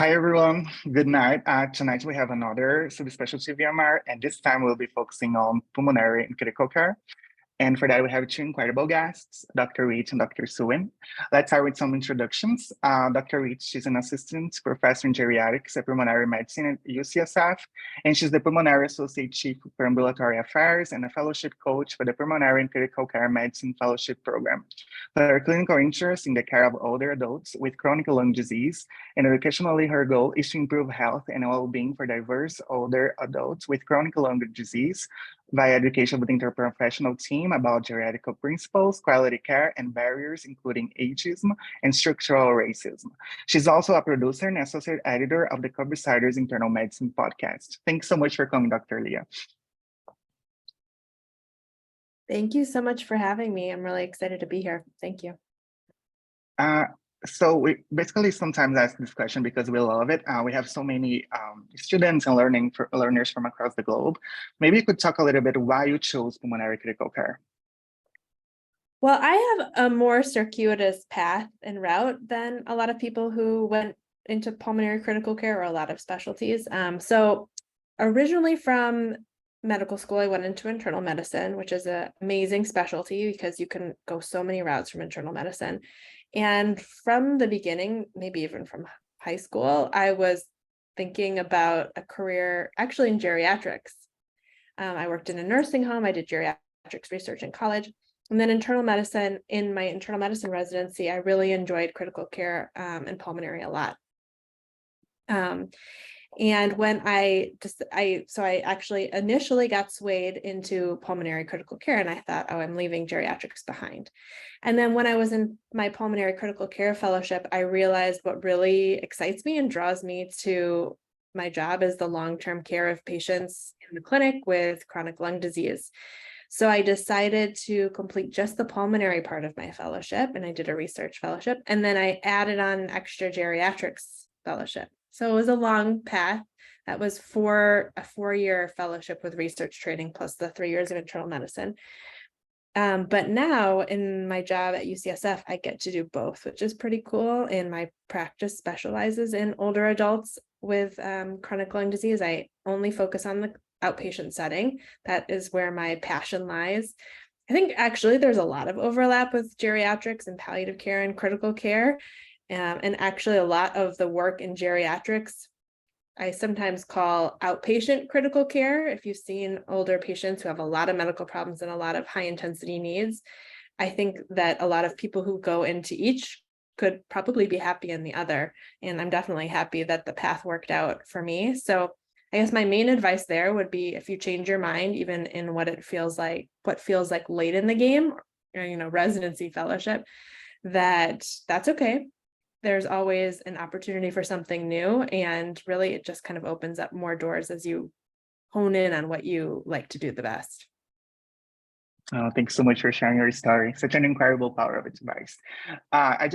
Hi, everyone. Good night. Tonight we have another subspecialty VMR, and this time we'll be focusing on pulmonary and critical care. And for that, we have two incredible guests, Dr. Witt and Dr. Suen. Let's start with some introductions. Dr. Witt, she's an assistant professor in geriatrics and pulmonary medicine at UCSF, and she's the Pulmonary Associate Chief for Ambulatory Affairs and a fellowship coach for the Pulmonary and Critical Care Medicine Fellowship Program. Her clinical interest in the care of older adults with chronic lung disease, and educationally her goal is to improve health and well-being for diverse older adults with chronic lung disease via education with the interprofessional team about geriatric principles, quality care, and barriers, including ageism and structural racism. She's also a producer and associate editor of the Coversiders Internal Medicine podcast. Thanks so much for coming, Dr. Leah. Thank you so much for having me. I'm really excited to be here. Thank you. So we basically sometimes ask this question because we love it. We have so many students and learners from across the globe. Maybe you could talk a little bit why you chose pulmonary critical care. Well, I have a more circuitous path and route than a lot of people who went into pulmonary critical care or a lot of specialties. So originally from medical school, I went into internal medicine, which is an amazing specialty because you can go so many routes from internal medicine. And from the beginning, maybe even from high school, I was thinking about a career actually in geriatrics. I worked in a nursing home. I did geriatrics research in college. And then internal medicine, in my internal medicine residency, I really enjoyed critical care and pulmonary a lot. And when I actually initially got swayed into pulmonary critical care, and I thought, oh, I'm leaving geriatrics behind. And then when I was in my pulmonary critical care fellowship, I realized what really excites me and draws me to my job is the long-term care of patients in the clinic with chronic lung disease. So I decided to complete just the pulmonary part of my fellowship, and I did a research fellowship, and then I added on an extra geriatrics fellowship. So it was a long path. That was for a 4-year fellowship with research training plus the 3 years of internal medicine. But now in my job at UCSF, I get to do both, which is pretty cool. And my practice specializes in older adults with chronic lung disease. I only focus on the outpatient setting. That is where my passion lies. I think actually there's a lot of overlap with geriatrics and palliative care and critical care. And actually a lot of the work in geriatrics, I sometimes call outpatient critical care. If you've seen older patients who have a lot of medical problems and a lot of high intensity needs, I think that a lot of people who go into each could probably be happy in the other. And I'm definitely happy that the path worked out for me. So I guess my main advice there would be if you change your mind, even in what feels like late in the game, or, residency fellowship, that's okay. There's always an opportunity for something new. And really, it just kind of opens up more doors as you hone in on what you like to do the best. Thanks so much for sharing your story. Such an incredible power of advice. I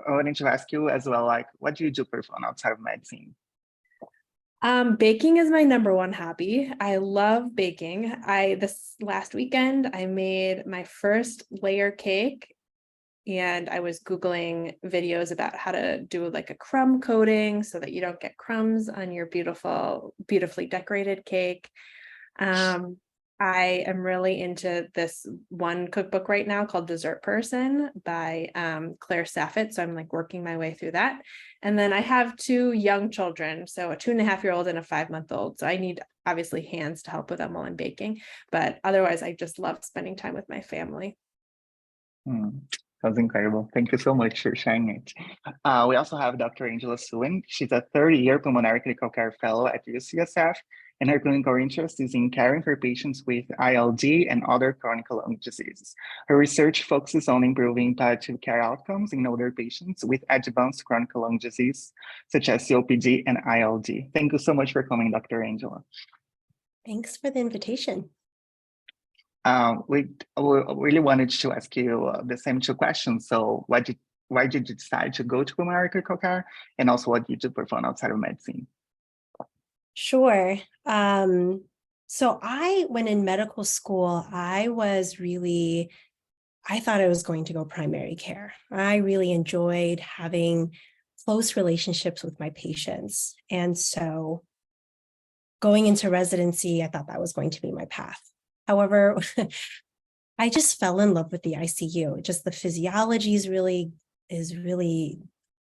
wanted to ask you as well, what do you do for fun outside of medicine? Baking is my number one hobby. I love baking. This last weekend, I made my first layer cake. And I was Googling videos about how to do like a crumb coating so that you don't get crumbs on your beautifully decorated cake. I am really into this one cookbook right now called Dessert Person by Claire Saffett. So I'm working my way through that. And then I have 2 young children, so a 2.5-year-old and a 5-month-old. So I need obviously hands to help with them while I'm baking. But otherwise, I just love spending time with my family. Sounds incredible. Thank you so much for sharing it. We also have Dr. Angela Suen. She's a 30-year pulmonary critical care fellow at UCSF, and her clinical interest is in caring for patients with ILD and other chronic lung diseases. Her research focuses on improving palliative care outcomes in older patients with advanced chronic lung disease, such as COPD and ILD. Thank you so much for coming, Dr. Angela. Thanks for the invitation. We really wanted to ask you the same 2 questions. So why did you decide to go to pulmonary critical care? And also what you do for fun outside of medicine? Sure. So when in medical school, I thought I was going to go primary care. I really enjoyed having close relationships with my patients. And so going into residency, I thought that was going to be my path. However, I just fell in love with the ICU. Just the physiology is really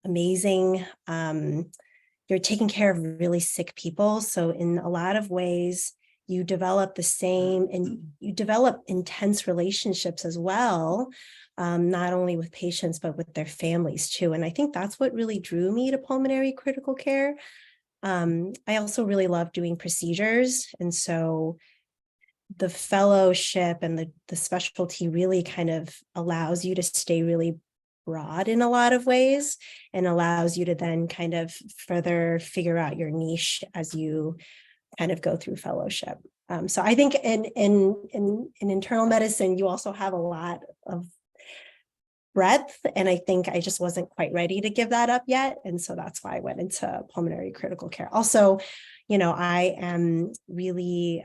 amazing. You're taking care of really sick people. So in a lot of ways, you develop the same, and you develop intense relationships as well, not only with patients, but with their families too. And I think that's what really drew me to pulmonary critical care. I also really love doing procedures. And so the fellowship and the specialty really kind of allows you to stay really broad in a lot of ways, and allows you to then kind of further figure out your niche as you kind of go through fellowship. So I think in internal medicine, you also have a lot of breadth, and I think I just wasn't quite ready to give that up yet. And so that's why I went into pulmonary critical care. Also, I am really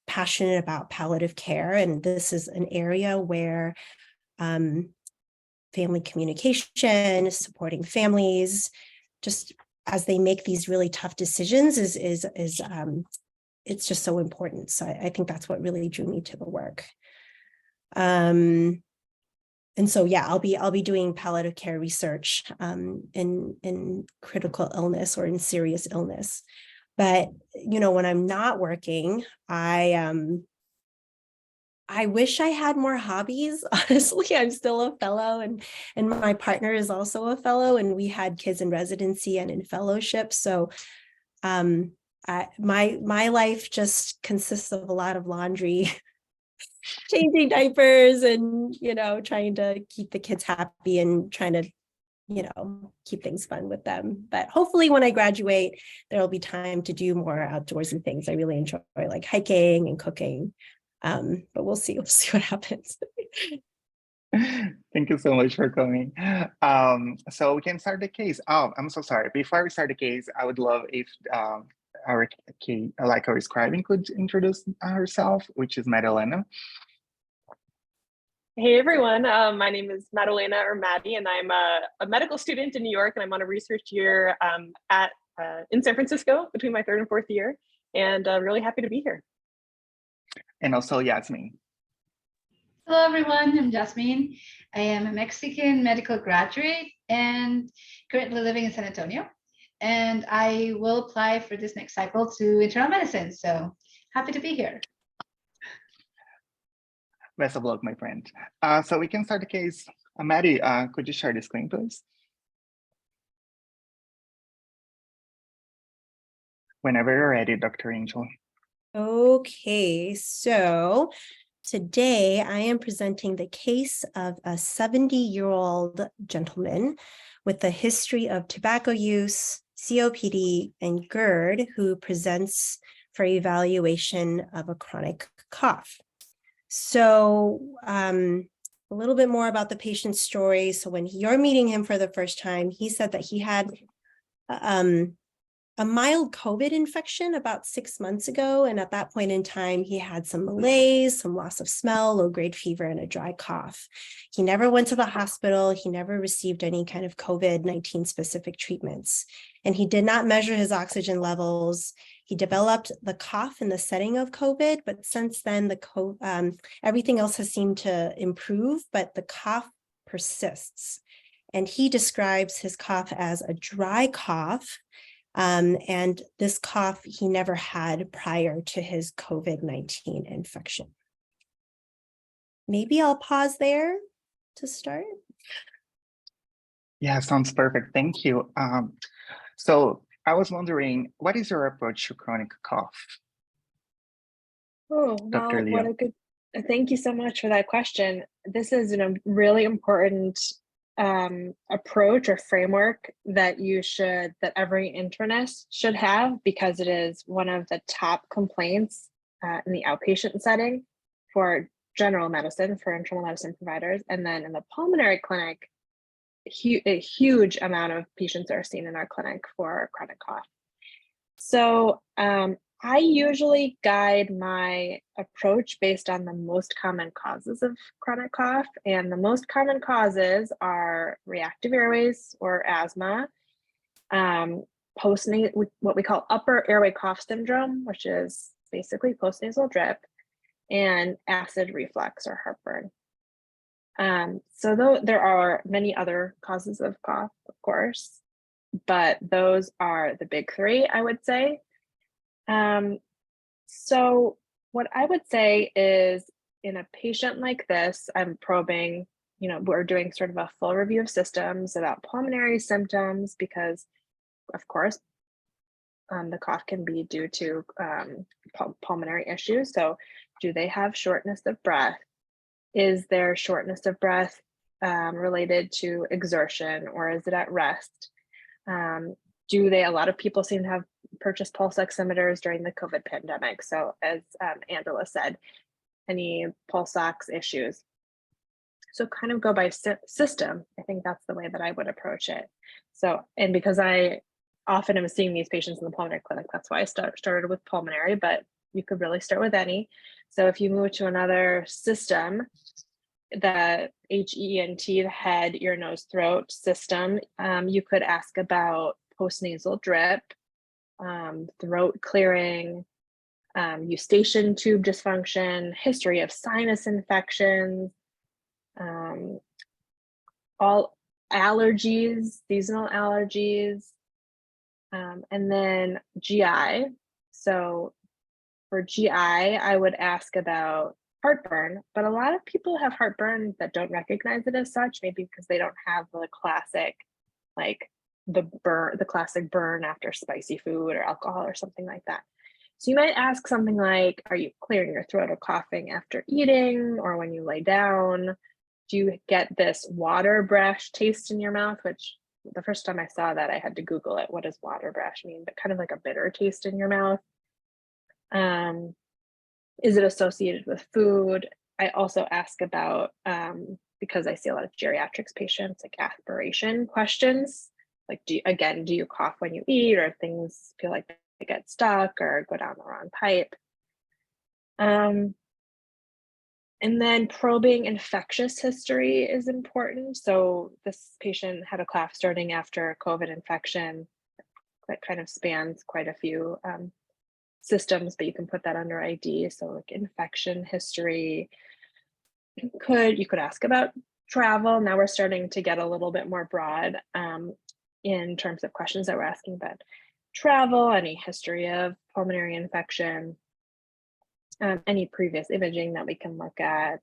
passionate about palliative care, and this is an area where family communication, supporting families, just as they make these really tough decisions is it's just so important. So I think that's what really drew me to the work. And so, yeah, I'll be doing palliative care research in critical illness or in serious illness. But, when I'm not working, I wish I had more hobbies. Honestly, I'm still a fellow, and my partner is also a fellow, and we had kids in residency and in fellowship. So my life just consists of a lot of laundry, changing diapers, and trying to keep the kids happy and trying to keep things fun with them. But hopefully when I graduate, there will be time to do more outdoorsy things. I really enjoy like hiking and cooking. But we'll see what happens. Thank you so much for coming. So we can start the case. Oh, I'm so sorry. Before we start the case, I would love if our scribing could introduce herself, which is Madalena. Hey everyone, my name is Madalena, or Maddie, and I'm a medical student in New York, and I'm on a research year in San Francisco between my 3rd and 4th year, and really happy to be here. And also Yasmin. Hello everyone, I'm Jasmine. I am a Mexican medical graduate and currently living in San Antonio. And I will apply for this next cycle to internal medicine. So happy to be here. Best of luck, my friend. So we can start the case. Maddie, could you share the screen, please? Whenever you're ready, Dr. Angel. Okay, so today I am presenting the case of a 70-year-old gentleman with a history of tobacco use, COPD, and GERD, who presents for evaluation of a chronic cough. So a little bit more about the patient's story. So when you're meeting him for the first time, he said that he had a mild COVID infection about 6 months ago. And at that point in time, he had some malaise, some loss of smell, low-grade fever, and a dry cough. He never went to the hospital. He never received any kind of COVID-19 specific treatments. And he did not measure his oxygen levels. He developed the cough in the setting of COVID, but since then, everything else has seemed to improve, but the cough persists. And he describes his cough as a dry cough. And this cough he never had prior to his COVID-19 infection. Maybe I'll pause there to start. Yeah, sounds perfect. Thank you. So I was wondering, what is your approach to chronic cough? Oh, Dr. well, Leah. what a good, thank you so much for that question. This is a really important approach or framework that every internist should have, because it is one of the top complaints in the outpatient setting for general medicine, for internal medicine providers. And then in the pulmonary clinic, a huge amount of patients are seen in our clinic for chronic cough. So I usually guide my approach based on the most common causes of chronic cough, and the most common causes are reactive airways or asthma, what we call upper airway cough syndrome, which is basically postnasal drip, and acid reflux or heartburn. So though there are many other causes of cough, of course, but those are the big three, I would say. So what I would say is, in a patient like this, I'm probing, we're doing sort of a full review of systems about pulmonary symptoms because, of course, the cough can be due to pulmonary issues. So do they have shortness of breath? Is their shortness of breath related to exertion, or is it at rest? A lot of people seem to have purchased pulse oximeters during the COVID pandemic. So as Angela said, any pulse ox issues. So kind of go by system. I think that's the way that I would approach it. So, and because I often am seeing these patients in the pulmonary clinic, that's why I started with pulmonary, but you could really start with any. So if you move to another system, the HENT, the head, ear, nose, throat system, you could ask about postnasal drip, throat clearing, eustachian tube dysfunction, history of sinus infections, all allergies, seasonal allergies, and then GI. So for GI, I would ask about heartburn, but a lot of people have heartburn that don't recognize it as such, maybe because they don't have the classic, like the classic burn after spicy food or alcohol or something like that. So you might ask something like, are you clearing your throat or coughing after eating or when you lay down? Do you get this water brush taste in your mouth? Which the first time I saw that, I had to Google it. What does water brush mean? But kind of like a bitter taste in your mouth. Is it associated with food? I also ask about, because I see a lot of geriatrics patients, like aspiration questions. Like, do you cough when you eat, or things feel like they get stuck or go down the wrong pipe? And then probing infectious history is important. So this patient had a cough starting after a COVID infection that kind of spans quite a few systems, but you can put that under ID. So like infection history. You could ask about travel. Now we're starting to get a little bit more broad in terms of questions that we're asking about travel, any history of pulmonary infection, any previous imaging that we can look at.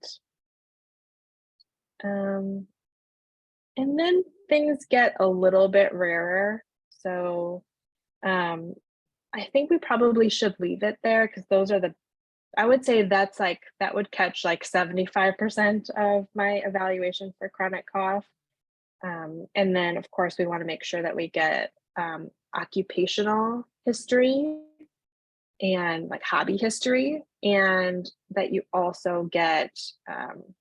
And then things get a little bit rarer. So I think we probably should leave it there, because those are I would say that would catch like 75% of my evaluation for chronic cough. And then of course we want to make sure that we get occupational history and like hobby history, and that you also get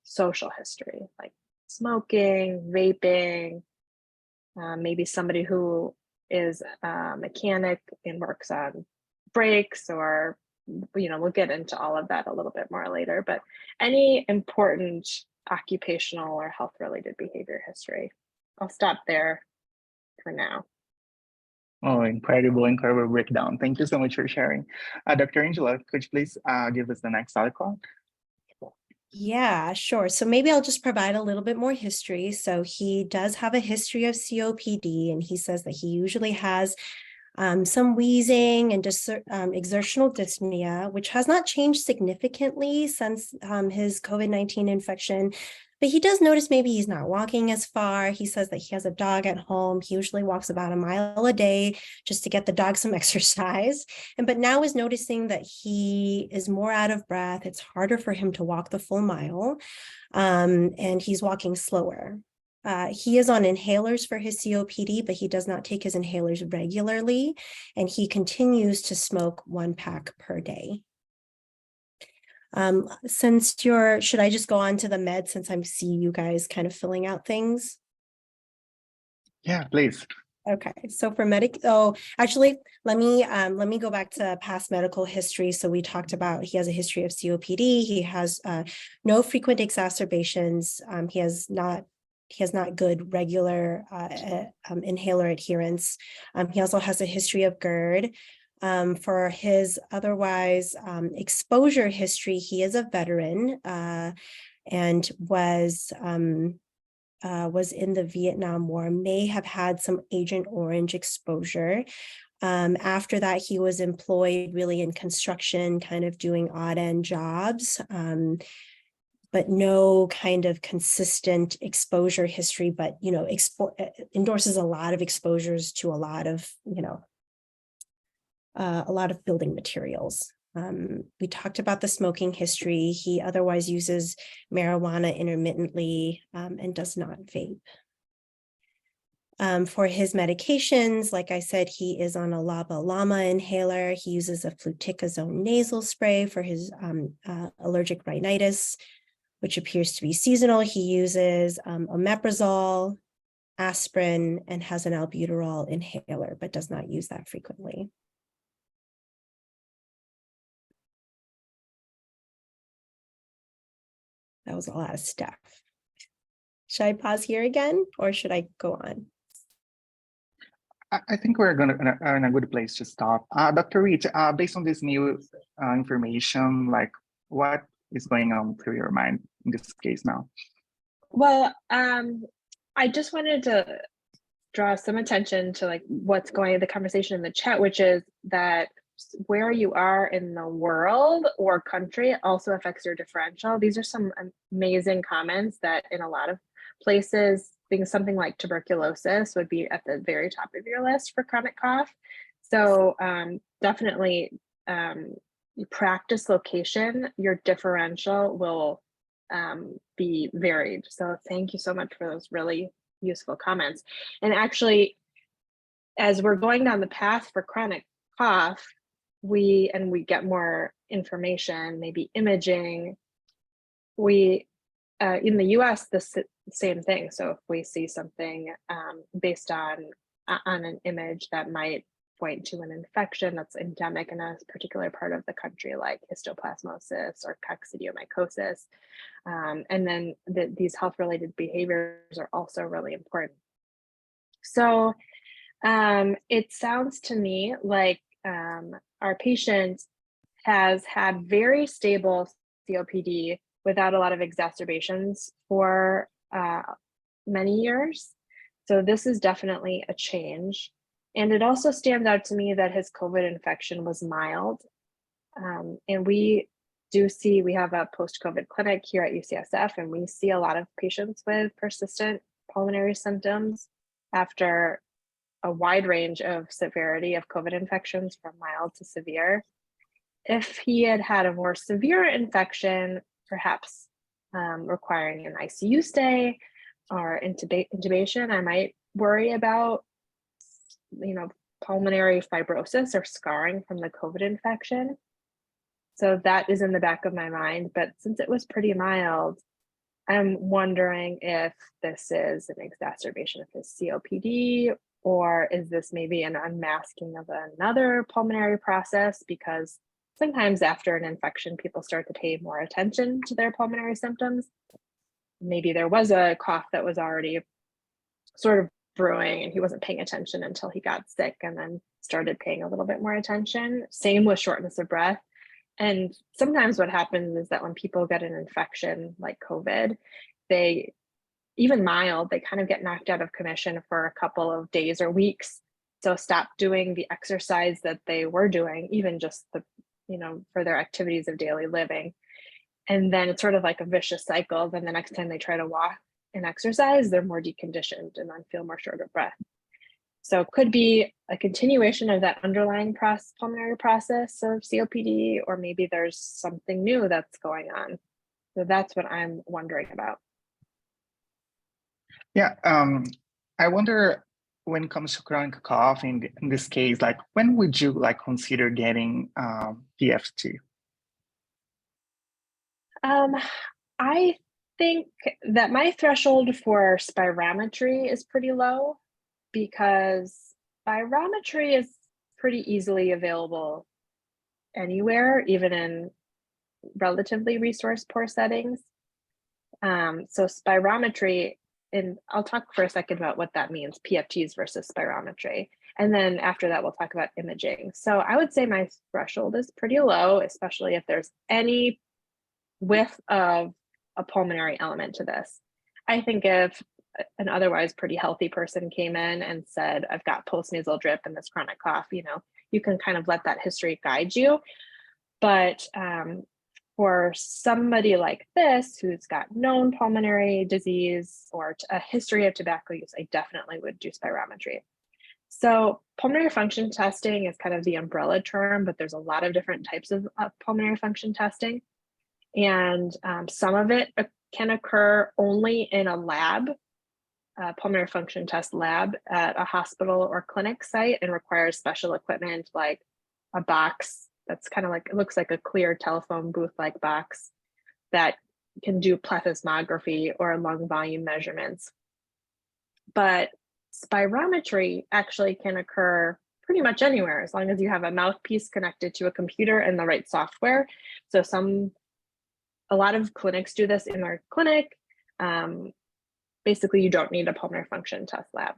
social history, like smoking, vaping, maybe somebody who is a mechanic and works on brakes, or we'll get into all of that a little bit more later, but any important occupational or health related behavior history. I'll stop there for now. Oh, incredible breakdown. Thank you so much for sharing. Dr. Angela, could you please give us the next article? Yeah, sure. So maybe I'll just provide a little bit more history. So he does have a history of COPD, and he says that he usually has some wheezing and exertional dyspnea, which has not changed significantly since his COVID-19 infection. But he does notice maybe he's not walking as far. He says that he has a dog at home. He usually walks about a mile a day just to get the dog some exercise. But now is noticing that he is more out of breath. It's harder for him to walk the full mile, and he's walking slower. He is on inhalers for his COPD, but he does not take his inhalers regularly, and he continues to smoke 1 pack per day. Should I just go on to the med, since I see you guys kind of filling out things? Yeah, please. Okay, so for actually, let me go back to past medical history. So we talked about he has a history of COPD. He has no frequent exacerbations. He has not good regular inhaler adherence. He also has a history of GERD. For his otherwise exposure history, he is a veteran and was in the Vietnam War, may have had some Agent Orange exposure. After that, he was employed really in construction, kind of doing odd end jobs, but no kind of consistent exposure history, but, endorses a lot of exposures to a lot of building materials. We talked about the smoking history. He otherwise uses marijuana intermittently and does not vape. For his medications, like I said, he is on a LABA/LAMA inhaler. He uses a fluticasone nasal spray for his allergic rhinitis, which appears to be seasonal. He uses omeprazole, aspirin, and has an albuterol inhaler, but does not use that frequently. That was a lot of stuff. Should I pause here again, or should I go on? I think we're in a good place to stop. Dr. Reed, based on this new information, like what is going on through your mind in this case now? Well, I just wanted to draw some attention to like what's going on, the conversation in the chat, which is that where you are in the world or country also affects your differential. These are some amazing comments that in a lot of places, things something like tuberculosis would be at the very top of your list for chronic cough. So definitely practice location, your differential will be varied. So thank you so much for those really useful comments. And actually, as we're going down the path for chronic cough, we get more information, maybe imaging. We in the US, the same thing. So if we see something based on an image that might point to an infection that's endemic in a particular part of the country, like histoplasmosis or coccidiomycosis, and then these health-related behaviors are also really important. So it sounds to me like our patient has had very stable COPD without a lot of exacerbations for many years. So this is definitely a change. And it also stands out to me that his COVID infection was mild. And we have a post-COVID clinic here at UCSF, and we see a lot of patients with persistent pulmonary symptoms after a wide range of severity of COVID infections from mild to severe. If he had had a more severe infection, perhaps requiring an ICU stay or intubation, I might worry about, pulmonary fibrosis or scarring from the COVID infection. So that is in the back of my mind. But since it was pretty mild, I'm wondering if this is an exacerbation of his COPD, or is this maybe an unmasking of another pulmonary process? Because sometimes after an infection, people start to pay more attention to their pulmonary symptoms. Maybe there was a cough that was already sort of brewing and he wasn't paying attention until he got sick and then started paying a little bit more attention. Same with shortness of breath. And sometimes what happens is that when people get an infection like COVID, even mild, they kind of get knocked out of commission for a couple of days or weeks. So stop doing the exercise that they were doing, even just for their activities of daily living. And then it's sort of like a vicious cycle. Then the next time they try to walk and exercise, they're more deconditioned and then feel more short of breath. So it could be a continuation of that underlying pulmonary process of COPD, or maybe there's something new that's going on. So that's what I'm wondering about. Yeah, I wonder when it comes to chronic cough, in this case, like when would you consider getting PFT? I think that my threshold for spirometry is pretty low because spirometry is pretty easily available anywhere, even in relatively resource poor settings. So spirometry, and I'll talk for a second about what that means, PFTs versus spirometry. And then after that, we'll talk about imaging. So I would say my threshold is pretty low, especially if there's any whiff of a pulmonary element to this. I think if an otherwise pretty healthy person came in and said, I've got postnasal drip and this chronic cough, you know, you can kind of let that history guide you. But for somebody like this, who's got known pulmonary disease or a history of tobacco use, I definitely would do spirometry. So pulmonary function testing is kind of the umbrella term, but there's a lot of different types of pulmonary function testing. And some of it can occur only in a lab, pulmonary function test lab at a hospital or clinic site, and requires special equipment like a box that's kind of like, it looks like a clear telephone booth-like box that can do plethysmography or lung volume measurements. But spirometry actually can occur pretty much anywhere, as long as you have a mouthpiece connected to a computer and the right software. So a lot of clinics do this in their clinic. Basically, you don't need a pulmonary function test lab.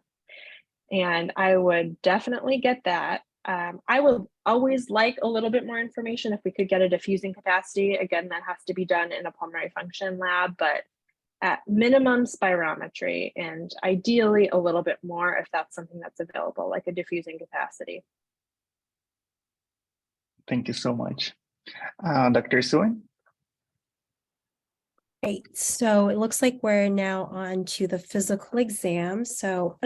And I would definitely get that. I would always like a little bit more information if we could get a diffusing capacity. Again, that has to be done in a pulmonary function lab, but at minimum spirometry, and ideally a little bit more if that's something that's available, like a diffusing capacity. Thank you so much. Dr. Suen? Great. So it looks like we're now on to the physical exam. So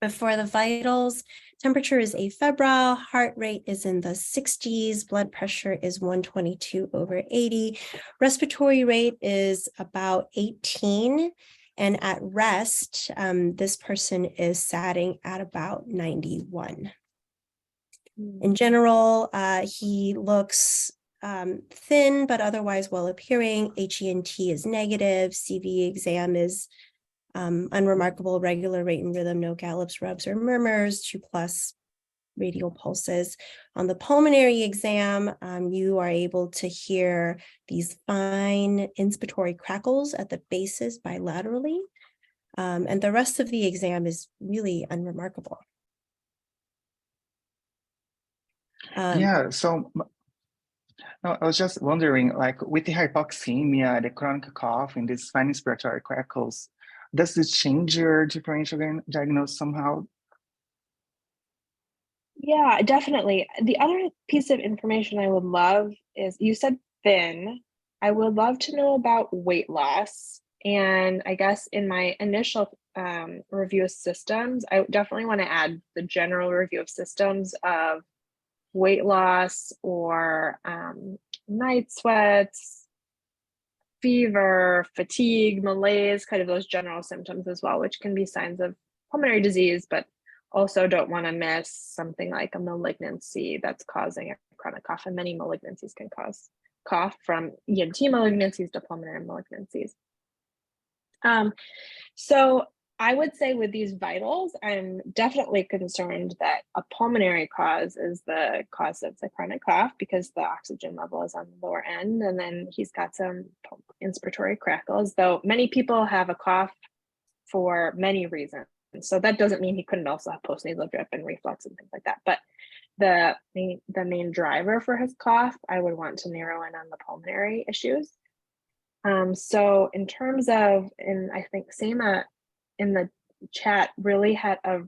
before the vitals, temperature is afebrile, heart rate is in the 60s, blood pressure is 122/80, respiratory rate is about 18, and at rest, this person is satting at about 91. In general, he looks thin, but otherwise well appearing. HENT is negative. CV exam is unremarkable, regular rate and rhythm, no gallops, rubs, or murmurs, 2+ radial pulses. On the pulmonary exam, you are able to hear these fine inspiratory crackles at the bases bilaterally. And the rest of the exam is really unremarkable. Yeah, so no, I was just wondering, like with the hypoxemia, the chronic cough, and these fine inspiratory crackles, does this change your differential diagnosis somehow? Yeah, definitely. The other piece of information I would love is, you said thin. I would love to know about weight loss. And I guess in my initial review of systems, I definitely want to add the general review of systems of weight loss or night sweats, fever, fatigue, malaise, kind of those general symptoms as well, which can be signs of pulmonary disease, but also don't want to miss something like a malignancy that's causing a chronic cough. And many malignancies can cause cough, from ENT malignancies to pulmonary malignancies. So I would say with these vitals, I'm definitely concerned that a pulmonary cause is the cause of the chronic cough, because the oxygen level is on the lower end, and then he's got some inspiratory crackles, though many people have a cough for many reasons. So that doesn't mean he couldn't also have postnasal drip and reflux and things like that. But the main driver for his cough, I would want to narrow in on the pulmonary issues. So in terms of, and I think Seema in the chat really had a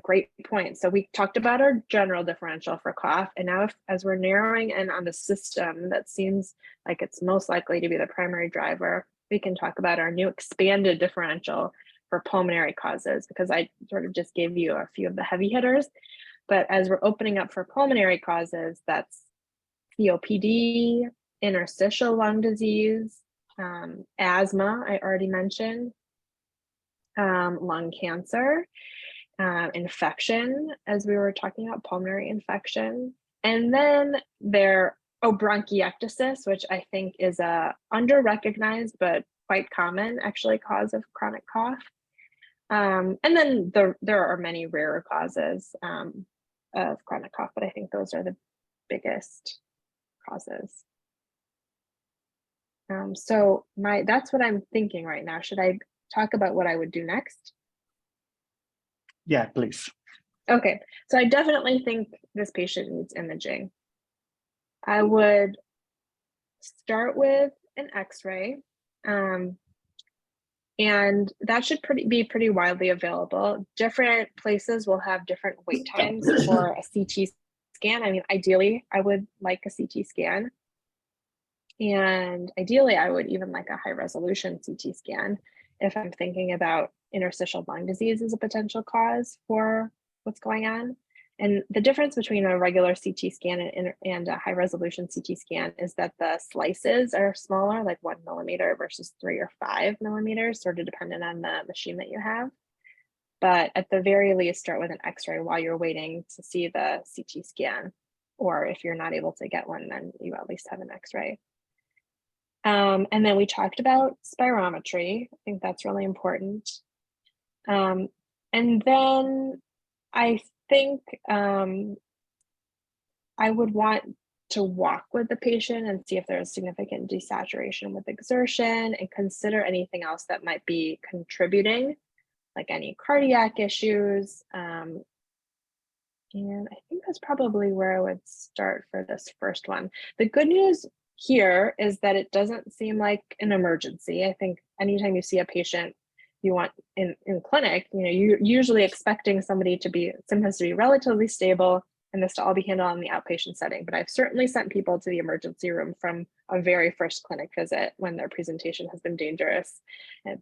great point. So we talked about our general differential for cough, and now as we're narrowing in on the system that seems like it's most likely to be the primary driver, we can talk about our new expanded differential for pulmonary causes, because I sort of just gave you a few of the heavy hitters. But as we're opening up for pulmonary causes, that's COPD, interstitial lung disease, asthma, I already mentioned, lung cancer, infection, as we were talking about pulmonary infection. And then bronchiectasis, which I think is a under-recognized but quite common actually cause of chronic cough. And then there are many rarer causes of chronic cough, but I think those are the biggest causes. So that's what I'm thinking right now. Should I talk about what I would do next? Yeah, please. Okay, so I definitely think this patient needs imaging. I would start with an X-ray, and that should be pretty widely available. Different places will have different wait times for a CT scan. I mean, ideally, I would like a CT scan. And ideally, I would even like a high resolution CT scan if I'm thinking about interstitial lung disease as a potential cause for what's going on. And the difference between a regular CT scan and a high resolution CT scan is that the slices are smaller, like 1 millimeter versus 3 or 5 millimeters, sort of dependent on the machine that you have. But at the very least, start with an X-ray while you're waiting to see the CT scan. Or if you're not able to get one, then you at least have an X-ray. And then we talked about spirometry. I think that's really important. And then I think I would want to walk with the patient and see if there's significant desaturation with exertion and consider anything else that might be contributing, like any cardiac issues. And I think that's probably where I would start for this first one. The good news here is that it doesn't seem like an emergency. I think anytime you see a patient you want in clinic, you're usually expecting somebody to be symptoms to be relatively stable and this to all be handled in the outpatient setting. But I've certainly sent people to the emergency room from a very first clinic visit when their presentation has been dangerous. And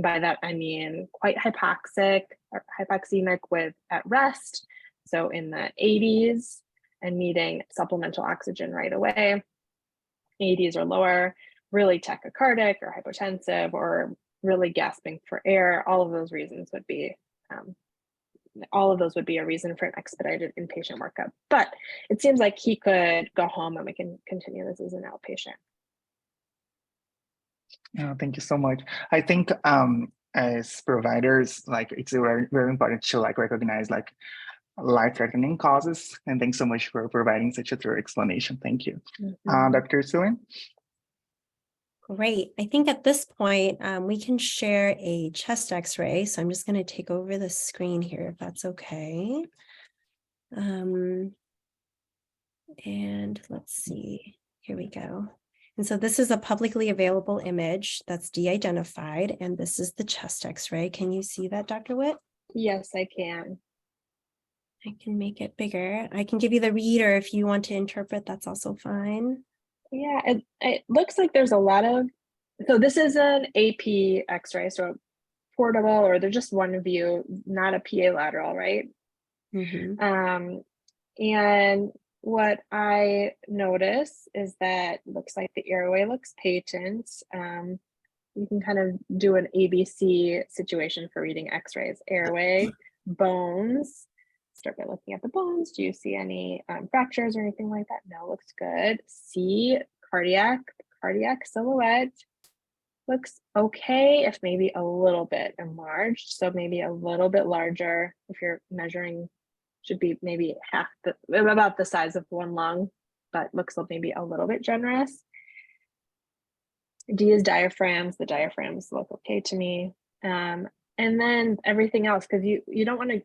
by that, I mean quite hypoxic or hypoxemic with at rest. So in the 80s and needing supplemental oxygen right away. 80s or lower, really tachycardic or hypotensive or really gasping for air. All of those reasons would be a reason for an expedited inpatient workup. But it seems like he could go home and we can continue this as an outpatient. Thank you so much. I think as providers, it's very, very important to recognize life-threatening causes. And thanks so much for providing such a thorough explanation. Thank you. Dr. Suen? Great. I think at this point, we can share a chest x-ray. So I'm just going to take over the screen here, if that's okay. And let's see, here we go. And so this is a publicly available image that's de-identified, and this is the chest x-ray. Can you see that, Dr. Witt? Yes, I can. I can make it bigger. I can give you the reader if you want to interpret, that's also fine. Yeah, it looks like there's a lot of, so this is an AP x-ray, so portable, or they're just one view, not a PA lateral, right? Mm-hmm. And what I notice is that looks like the airway looks patent. You can kind of do an ABC situation for reading x-rays. Airway, bones. Start by looking at the bones. Do you see any fractures or anything like that? No, looks good. C, cardiac silhouette looks okay, if maybe a little bit enlarged. So maybe a little bit larger if you're measuring, should be maybe about the size of one lung, but looks maybe a little bit generous. D is diaphragms. The diaphragms look okay to me. And then everything else, because you don't want to,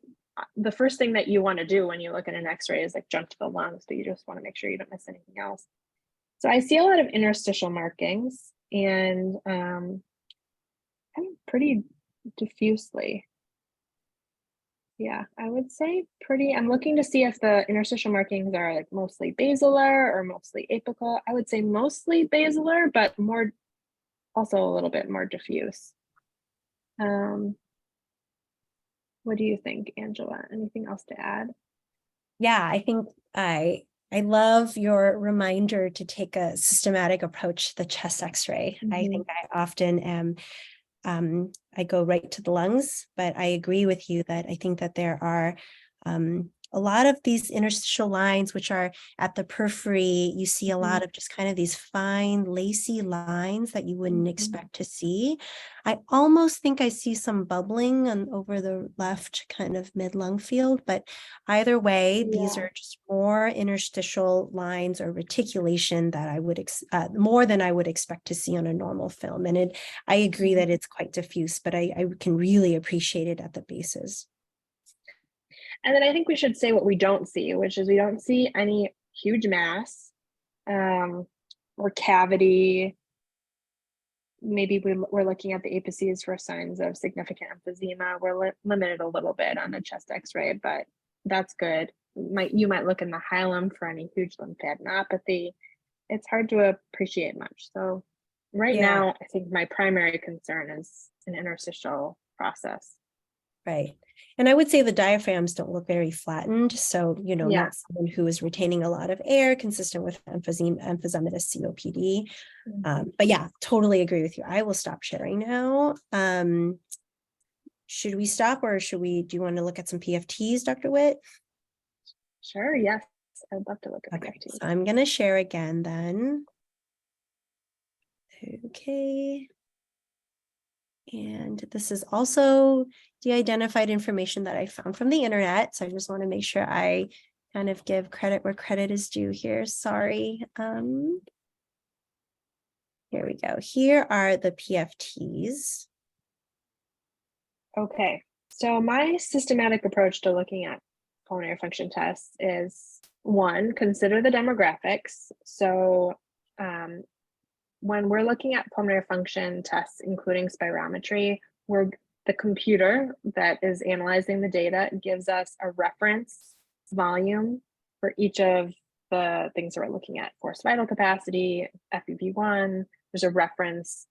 the first thing that you want to do when you look at an x-ray is jump to the lungs, but you just want to make sure you don't miss anything else. So I see a lot of interstitial markings and kind of pretty diffusely. Yeah, I would say pretty, I'm looking to see if the interstitial markings are mostly basilar or mostly apical. I would say mostly basilar, but also a little bit more diffuse. What do you think, Angela? Anything else to add? Yeah, I think I love your reminder to take a systematic approach to the chest x-ray. Mm-hmm. I think I often I go right to the lungs, but I agree with you that I think that there are a lot of these interstitial lines, which are at the periphery, you see a lot of just kind of these fine lacy lines that you wouldn't expect to see. I almost think I see some bubbling over the left kind of mid-lung field, but either way, these are just more interstitial lines or reticulation that I would, more than I would expect to see on a normal film. And I agree that it's quite diffuse, but I can really appreciate it at the bases. And then I think we should say what we don't see, which is we don't see any huge mass or cavity. Maybe we're looking at the apices for signs of significant emphysema. We're limited a little bit on a chest x-ray, but that's good. You might look in the hilum for any huge lymphadenopathy. It's hard to appreciate much. So right now, I think my primary concern is an interstitial process. Right. And I would say the diaphragms don't look very flattened. So, not someone who is retaining a lot of air consistent with emphysematous COPD. But yeah, totally agree with you. I will stop sharing now. Should we stop or do you want to look at some PFTs, Dr. Witt? Sure. Yes. I'd love to look at PFTs. So I'm going to share again then. Okay. And this is also de-identified information that I found from the internet. So I just want to make sure I kind of give credit where credit is due here. Sorry. Here we go. Here are the PFTs. Okay. So my systematic approach to looking at pulmonary function tests is, one, consider the demographics. So when we're looking at pulmonary function tests, including spirometry, the computer that is analyzing the data gives us a reference volume for each of the things that we're looking at: forced vital capacity, FEV1. There's a reference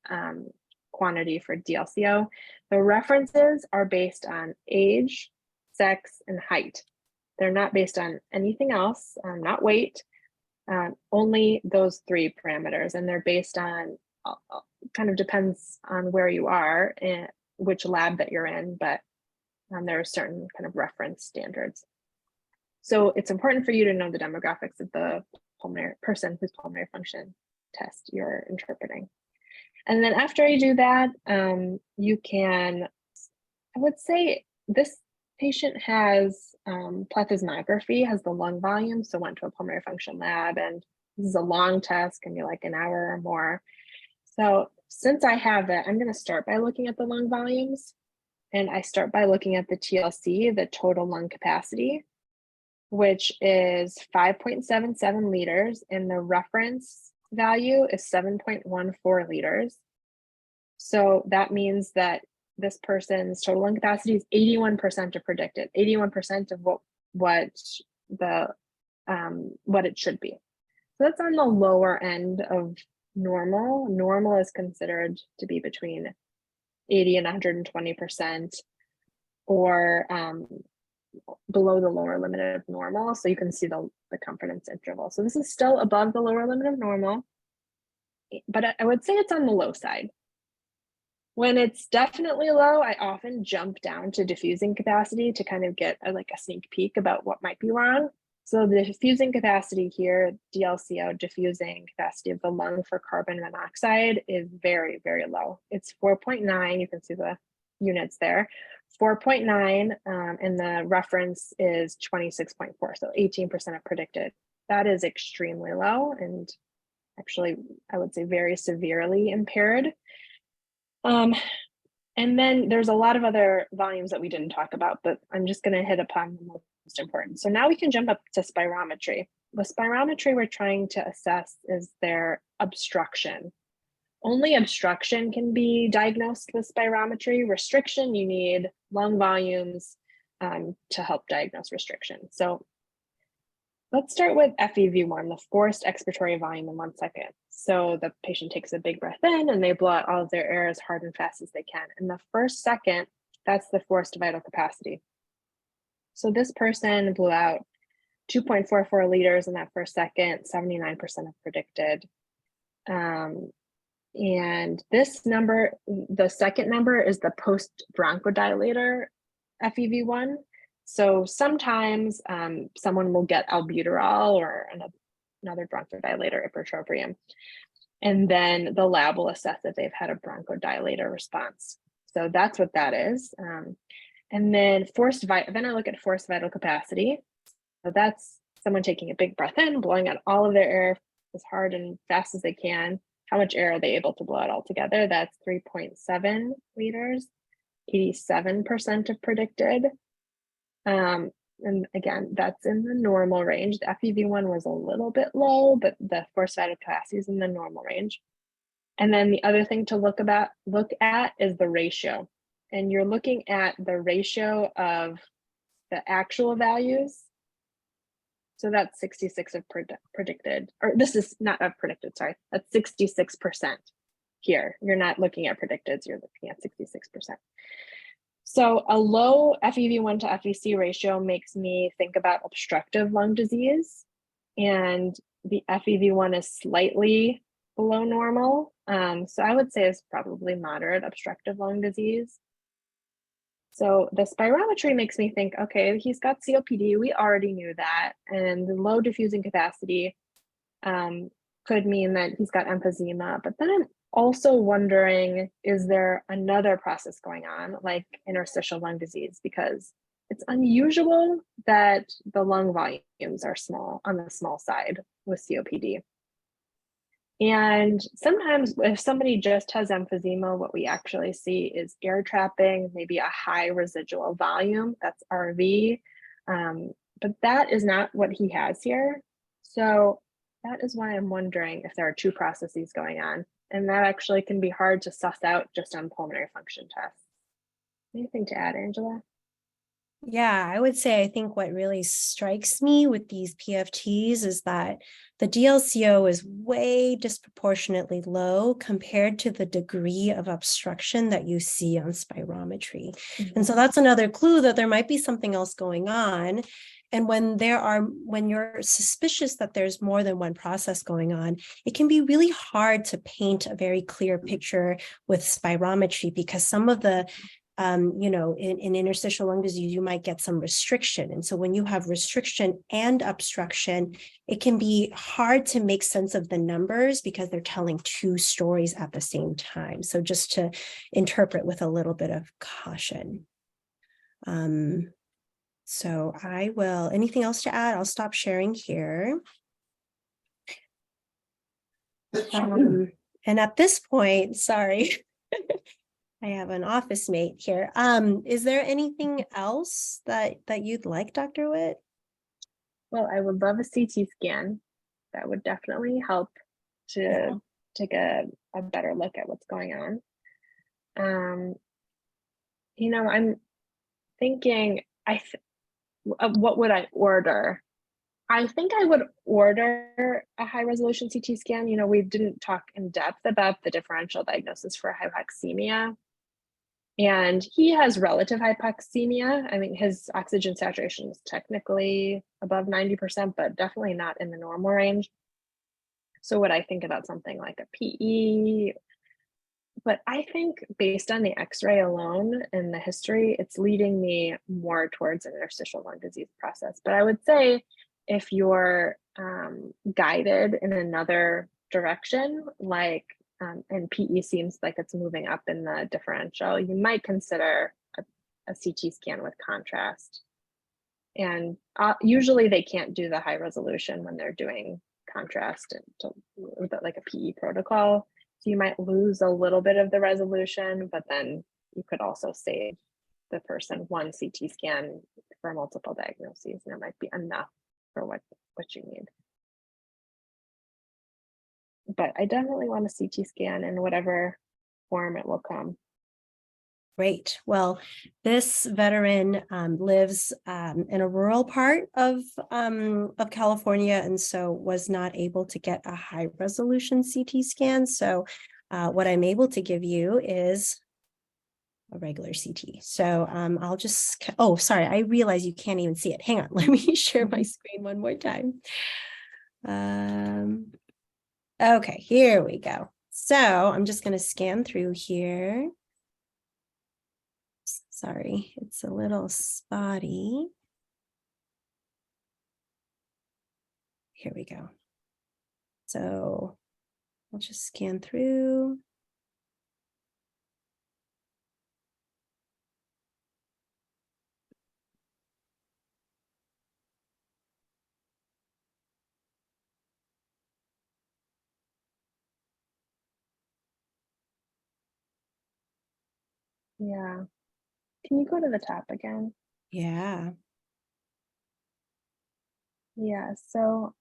quantity for DLCO. The references are based on age, sex, and height. They're not based on anything else, not weight. Only those three parameters, and they're based on, kind of depends on where you are and which lab that you're in, but there are certain kind of reference standards. So it's important for you to know the demographics of the pulmonary person whose pulmonary function test you're interpreting. And then after you do that, you can, I would say this patient has plethysmography, has the lung volume, so went to a pulmonary function lab, and this is a long test, can be like an hour or more. So since I have that, I'm going to start by looking at the lung volumes, and I start by looking at the TLC, the total lung capacity, which is 5.77 liters, and the reference value is 7.14 liters. So that means that this person's total lung capacity is 81% of predicted, 81% of what it should be. So that's on the lower end of normal. Normal is considered to be between 80 and 120%, or below the lower limit of normal. So you can see the confidence interval. So this is still above the lower limit of normal, but I would say it's on the low side. When it's definitely low, I often jump down to diffusing capacity to kind of get a sneak peek about what might be wrong. So the diffusing capacity here, DLCO, diffusing capacity of the lung for carbon monoxide, is very, very low. It's 4.9. You can see the units there. 4.9, and the reference is 26.4, so 18% of predicted. That is extremely low, and actually, I would say very severely impaired. And then there's a lot of other volumes that we didn't talk about, but I'm just going to hit upon the most important. So now we can jump up to spirometry. The spirometry we're trying to assess is their obstruction. Only obstruction can be diagnosed with spirometry. Restriction, you need lung volumes to help diagnose restriction. So let's start with FEV1, the forced expiratory volume in 1 second. So the patient takes a big breath in and they blow out all of their air as hard and fast as they can. In the first second, that's the forced vital capacity. So this person blew out 2.44 liters in that first second, 79% of predicted. And this number, the second number, is the post bronchodilator FEV1. So sometimes someone will get albuterol or another bronchodilator, ipratropium, and then the lab will assess if they've had a bronchodilator response. So that's what that is. And then then I look at forced vital capacity. So that's someone taking a big breath in, blowing out all of their air as hard and fast as they can. How much air are they able to blow out altogether? That's 3.7 liters, 87% of predicted. And again, that's in the normal range. The FEV1 was a little bit low, but the forced vital capacity is in the normal range. And then the other thing to look at is the ratio. And you're looking at the ratio of the actual values. So that's 66 of predicted, or this is not of predicted, sorry, that's 66% here. You're not looking at predicted, you're looking at 66%. So a low FEV1 to FVC ratio makes me think about obstructive lung disease, and the FEV1 is slightly below normal. So I would say it's probably moderate obstructive lung disease. So the spirometry makes me think, okay, he's got COPD. We already knew that. And the low diffusing capacity could mean that he's got emphysema. But then I'm also wondering, is there another process going on, like interstitial lung disease? Because it's unusual that the lung volumes are small, on the small side with COPD. And sometimes if somebody just has emphysema, what we actually see is air trapping, maybe a high residual volume, that's RV. But that is not what he has here. So that is why I'm wondering if there are two processes going on. And that actually can be hard to suss out just on pulmonary function tests. Anything to add, Angela? Yeah, I would say I think what really strikes me with these PFTs is that the DLCO is way disproportionately low compared to the degree of obstruction that you see on spirometry. And so that's another clue that there might be something else going on. And when you're suspicious that there's more than one process going on, it can be really hard to paint a very clear picture with spirometry, because some of the in interstitial lung disease, you might get some restriction. And so when you have restriction and obstruction, it can be hard to make sense of the numbers because they're telling two stories at the same time. So just to interpret with a little bit of caution. So I will, anything else to add? I'll stop sharing here. And at this point, sorry. I have an office mate here. Is there anything else that you'd like, Dr. Witt? Well, I would love a CT scan. That would definitely help to take a better look at what's going on. I'm thinking, what would I order? I think I would order a high resolution CT scan. We didn't talk in depth about the differential diagnosis for hypoxemia. And he has relative hypoxemia. I mean, his oxygen saturation is technically above 90%, but definitely not in the normal range. So would I think about something like a PE? But I think based on the X-ray alone and the history, it's leading me more towards an interstitial lung disease process. But I would say if you're guided in another direction, like and PE seems like it's moving up in the differential, you might consider a CT scan with contrast. And usually they can't do the high resolution when they're doing contrast with like a PE protocol. So you might lose a little bit of the resolution, but then you could also save the person one CT scan for multiple diagnoses, and it might be enough for what you need. But I definitely want a CT scan in whatever form it will come. Great. Well, this veteran lives in a rural part of California, and so was not able to get a high resolution CT scan. So what I'm able to give you is a regular CT. So I'll just, oh, sorry, I realize you can't even see it. Hang on, let me share my screen one more time. Okay, here we go. So I'm just going to scan through here. Sorry, it's a little spotty. Here we go. So I'll just scan through. Yeah. Can you go to the top again? Yeah. Yeah. So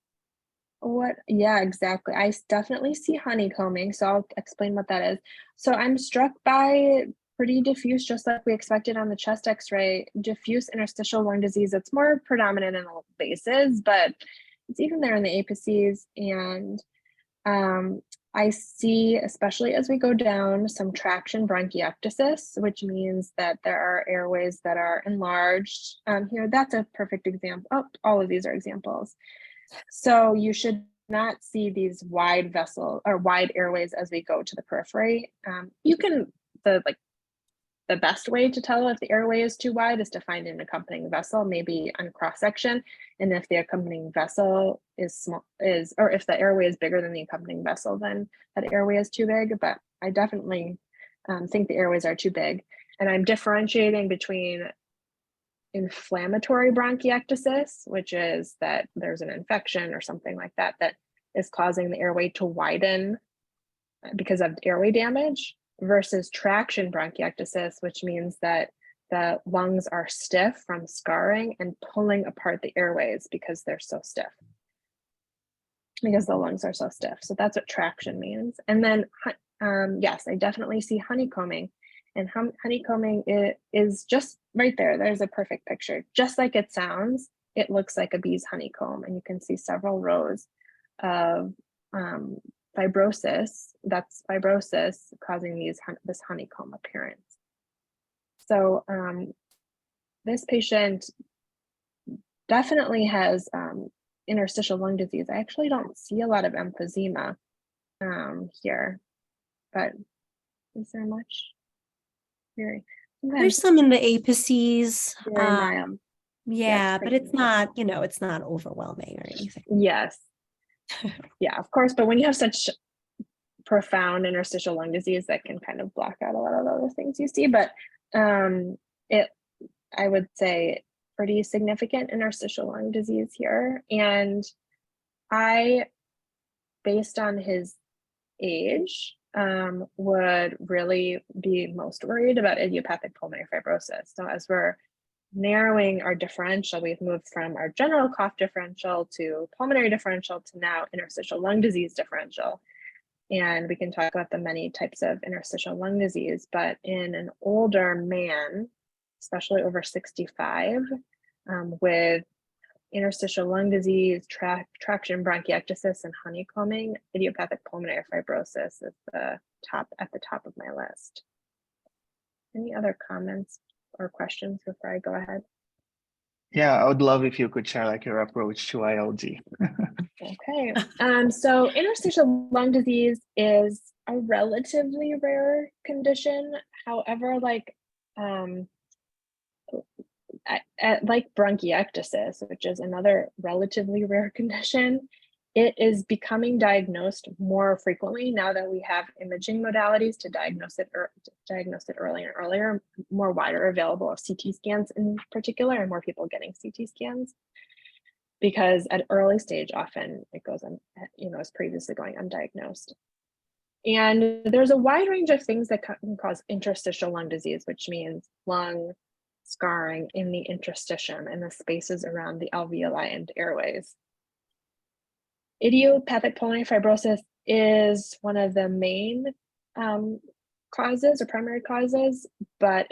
yeah, exactly. Definitely see honeycombing. So I'll explain what that is. So I'm struck by pretty diffuse, just like we expected on the chest x-ray, diffuse interstitial lung disease. It's more predominant in all bases, but it's even there in the apices. And I see, especially as we go down, some traction bronchiectasis, which means that there are airways that are enlarged. Here, that's a perfect example. Oh, all of these are examples. So you should not see these wide vessel or wide airways as we go to the periphery. You can, the best way to tell if the airway is too wide is to find an accompanying vessel, maybe on cross section. And if the accompanying vessel is small, or if the airway is bigger than the accompanying vessel, then that airway is too big. But I definitely think the airways are too big. And I'm differentiating between inflammatory bronchiectasis, which is that there's an infection or something like that that is causing the airway to widen because of airway damage, versus traction bronchiectasis, which means that the lungs are stiff from scarring and pulling apart the airways because they're so stiff, because the lungs are so stiff. So that's what traction means. And then, yes, I definitely see honeycombing. And honeycombing is just right there. There's a perfect picture. Just like it sounds, it looks like a bee's honeycomb. And you can see several rows of fibrosis. That's fibrosis causing this honeycomb appearance. So this patient definitely has interstitial lung disease. I actually don't see a lot of emphysema here, but is there much? There's some in the apices. Very mild. Yeah, Yes, but it's not, it's not overwhelming or anything. Yes. Yeah, of course. But when you have such profound interstitial lung disease, that can kind of block out a lot of other things you see. But I would say pretty significant interstitial lung disease here. And I, based on his age, would really be most worried about idiopathic pulmonary fibrosis. So as we're narrowing our differential, we've moved from our general cough differential to pulmonary differential to now interstitial lung disease differential. And we can talk about the many types of interstitial lung disease, but in an older man, especially over 65, with interstitial lung disease, traction bronchiectasis, and honeycombing, idiopathic pulmonary fibrosis is at the top of my list. Any other comments or questions before I go ahead? Yeah, I would love if you could share like your approach to ILD. Okay, so interstitial lung disease is a relatively rare condition. However, like bronchiectasis, which is another relatively rare condition, it is becoming diagnosed more frequently now that we have imaging modalities to diagnose it earlier and earlier, more wider available of CT scans in particular, and more people getting CT scans. Because at early stage, often it goes on, is previously going undiagnosed. And there's a wide range of things that can cause interstitial lung disease, which means lung scarring in the interstitium and the spaces around the alveoli and airways. Idiopathic pulmonary fibrosis is one of the main causes or primary causes, but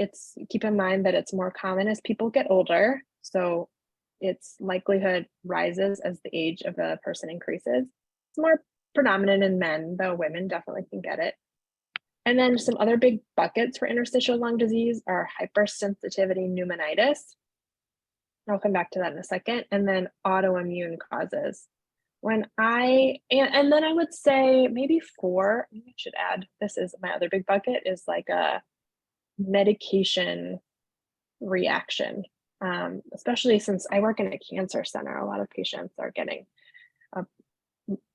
keep in mind that it's more common as people get older. So its likelihood rises as the age of the person increases. It's more predominant in men, though women definitely can get it. And then some other big buckets for interstitial lung disease are hypersensitivity pneumonitis. I'll come back to that in a second. And then autoimmune causes. And then I would say maybe I should add, this is my other big bucket, is like a medication reaction, especially since I work in a cancer center. A lot of patients are getting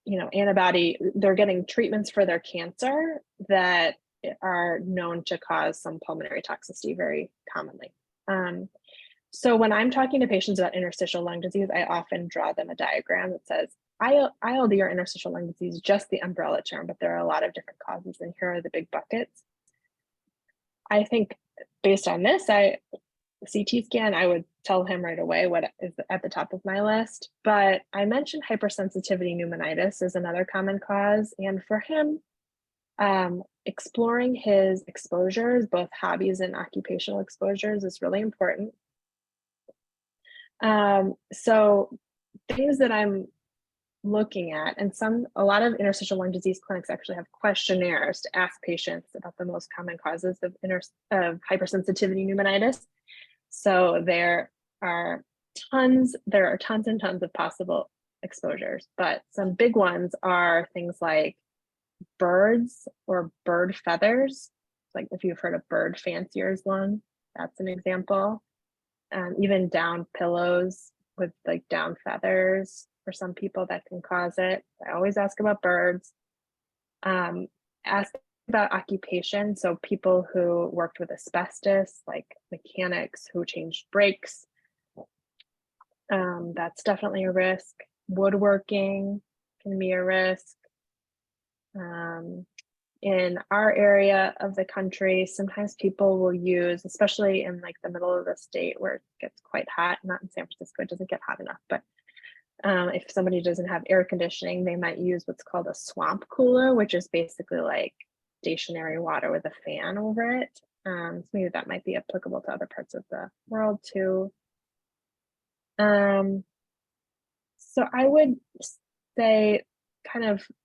they're getting treatments for their cancer that are known to cause some pulmonary toxicity very commonly. So when I'm talking to patients about interstitial lung disease, I often draw them a diagram that says ILD or interstitial lung disease is just the umbrella term, but there are a lot of different causes, and here are the big buckets. I think based on this, CT scan, I would tell him right away what is at the top of my list. But I mentioned hypersensitivity pneumonitis is another common cause. And for him, exploring his exposures, both hobbies and occupational exposures, is really important. So things that I'm looking at, and a lot of interstitial lung disease clinics actually have questionnaires to ask patients about the most common causes of hypersensitivity pneumonitis. So there are tons and tons of possible exposures, but some big ones are things like birds or bird feathers. Like if you've heard of bird fancier's lung, that's an example. Even down pillows with like down feathers for some people that can cause it. I always ask about birds. Ask about occupation. So people who worked with asbestos, like mechanics who changed brakes, that's definitely a risk. Woodworking can be a risk. In our area of the country, sometimes people will use, especially in like the middle of the state where it gets quite hot, not in San Francisco, it doesn't get hot enough, but if somebody doesn't have air conditioning, they might use what's called a swamp cooler, which is basically like stationary water with a fan over it. So maybe that might be applicable to other parts of the world too. So I would say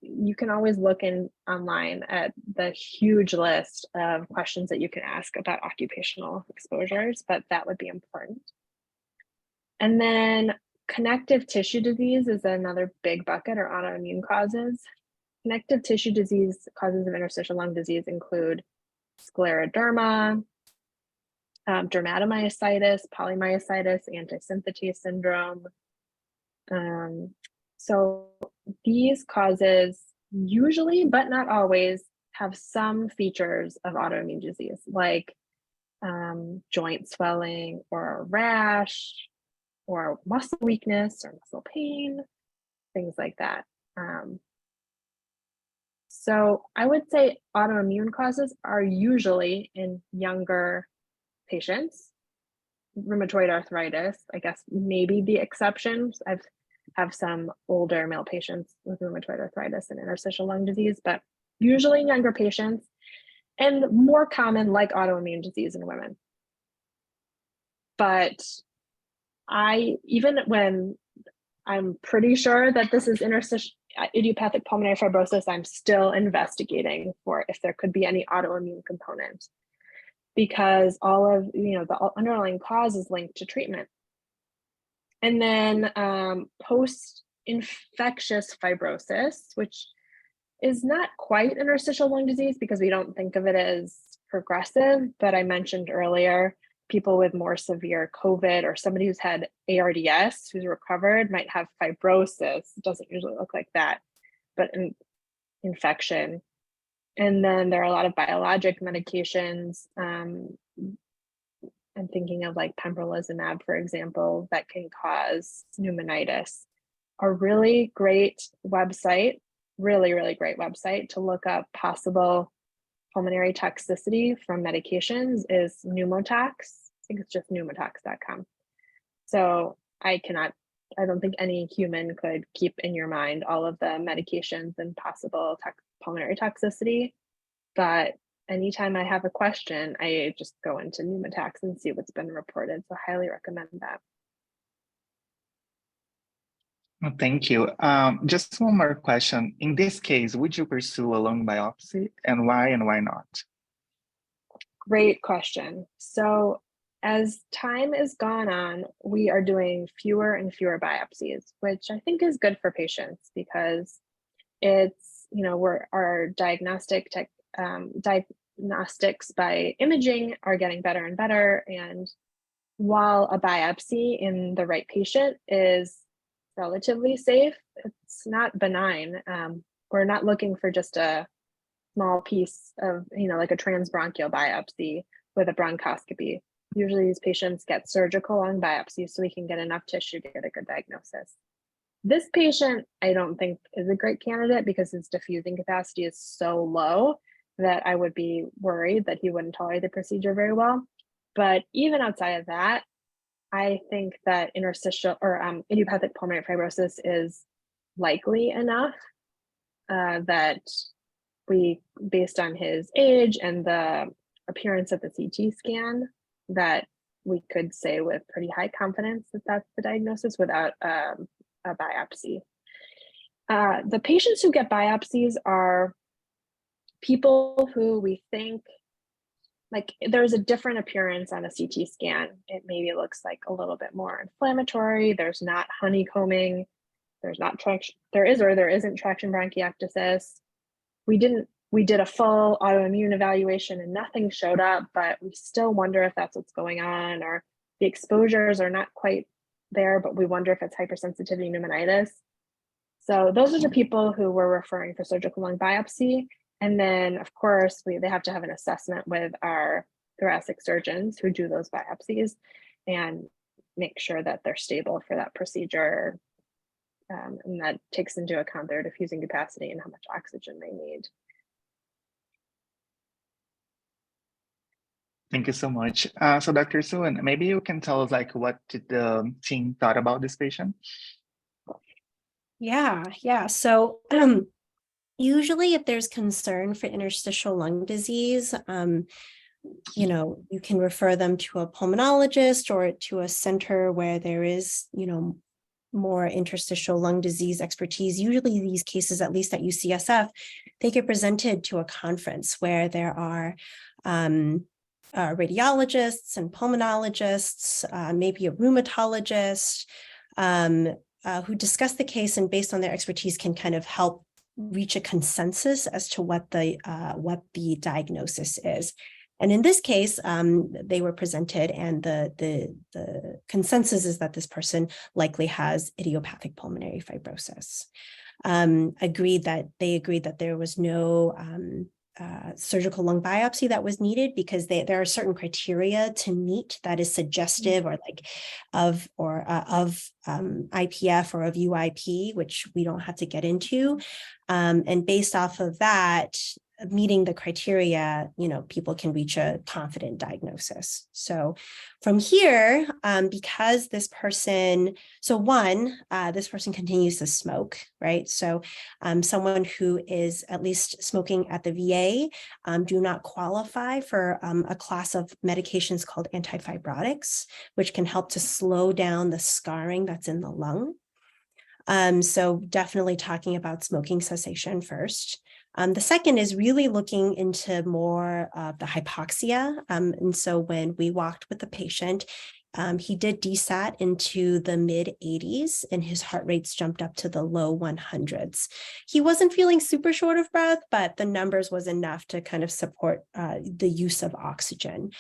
you can always look online at the huge list of questions that you can ask about occupational exposures, but that would be important. And then connective tissue disease is another big bucket, or autoimmune causes. Connective tissue disease causes of interstitial lung disease include scleroderma, dermatomyositis, polymyositis, antisynthetase syndrome. So these causes usually, but not always, have some features of autoimmune disease, like joint swelling or a rash or muscle weakness or muscle pain, things like that. So I would say autoimmune causes are usually in younger patients. Rheumatoid arthritis, I guess, maybe the exceptions. I've have some older male patients with rheumatoid arthritis and interstitial lung disease, but usually in younger patients, and more common like autoimmune disease in women. But even when I'm pretty sure that this is idiopathic pulmonary fibrosis, I'm still investigating for if there could be any autoimmune component, because all of the underlying cause is linked to treatment. And then post-infectious fibrosis, which is not quite interstitial lung disease because we don't think of it as progressive, but I mentioned earlier, people with more severe COVID or somebody who's had ARDS who's recovered might have fibrosis. It doesn't usually look like that, but an infection. And then there are a lot of biologic medications. I'm thinking of like pembrolizumab, for example, that can cause pneumonitis. A really great website, really great website to look up possible pulmonary toxicity from medications is Pneumotox. I think it's just pneumotox.com. So I don't think any human could keep in your mind all of the medications and possible pulmonary toxicity, but anytime I have a question, I just go into Pneumotox and see what's been reported. So I highly recommend that. Well, thank you. Just one more question. In this case, would you pursue a lung biopsy, and why not? Great question. So as time has gone on, we are doing fewer and fewer biopsies, which I think is good for patients because it's, our diagnostics by imaging are getting better and better. And while a biopsy in the right patient is relatively safe, it's not benign. We're not looking for just a small piece of, like a transbronchial biopsy with a bronchoscopy. Usually these patients get surgical lung biopsies so we can get enough tissue to get a good diagnosis. This patient, I don't think is a great candidate because his diffusing capacity is so low that I would be worried that he wouldn't tolerate the procedure very well. But even outside of that, I think that interstitial or idiopathic pulmonary fibrosis is likely enough that we, based on his age and the appearance of the CT scan, that we could say with pretty high confidence that that's the diagnosis without a biopsy. The patients who get biopsies are people who we think, like, there's a different appearance on a CT scan. It maybe looks like a little bit more inflammatory. There's not honeycombing. There's not traction. There is or there isn't traction bronchiectasis. We did a full autoimmune evaluation and nothing showed up, but we still wonder if that's what's going on, or the exposures are not quite there, but we wonder if it's hypersensitivity pneumonitis. So those are the people who we're referring for surgical lung biopsy. And then, of course, they have to have an assessment with our thoracic surgeons who do those biopsies and make sure that they're stable for that procedure. And that takes into account their diffusing capacity and how much oxygen they need. Thank you so much. So Dr. Suen, maybe you can tell us like what did the team thought about this patient? Yeah. So usually if there's concern for interstitial lung disease, you can refer them to a pulmonologist or to a center where there is, more interstitial lung disease expertise. Usually these cases, at least at UCSF, they get presented to a conference where there are radiologists and pulmonologists, maybe a rheumatologist, who discuss the case and based on their expertise can kind of help reach a consensus as to what the diagnosis is. And in this case, they were presented, and the consensus is that this person likely has idiopathic pulmonary fibrosis. They agreed that there was no surgical lung biopsy that was needed because there are certain criteria to meet that is suggestive or like of IPF or of UIP, which we don't have to get into. And based off of that, meeting the criteria, people can reach a confident diagnosis. So from here, because this person continues to smoke, right? So someone who is at least smoking at the VA do not qualify for a class of medications called antifibrotics, which can help to slow down the scarring that's in the lung. So definitely talking about smoking cessation first. The second is really looking into more of the hypoxia. And so when we walked with the patient, he did desat into the mid 80s and his heart rates jumped up to the low 100s. He wasn't feeling super short of breath, but the numbers was enough to kind of support the use of oxygen.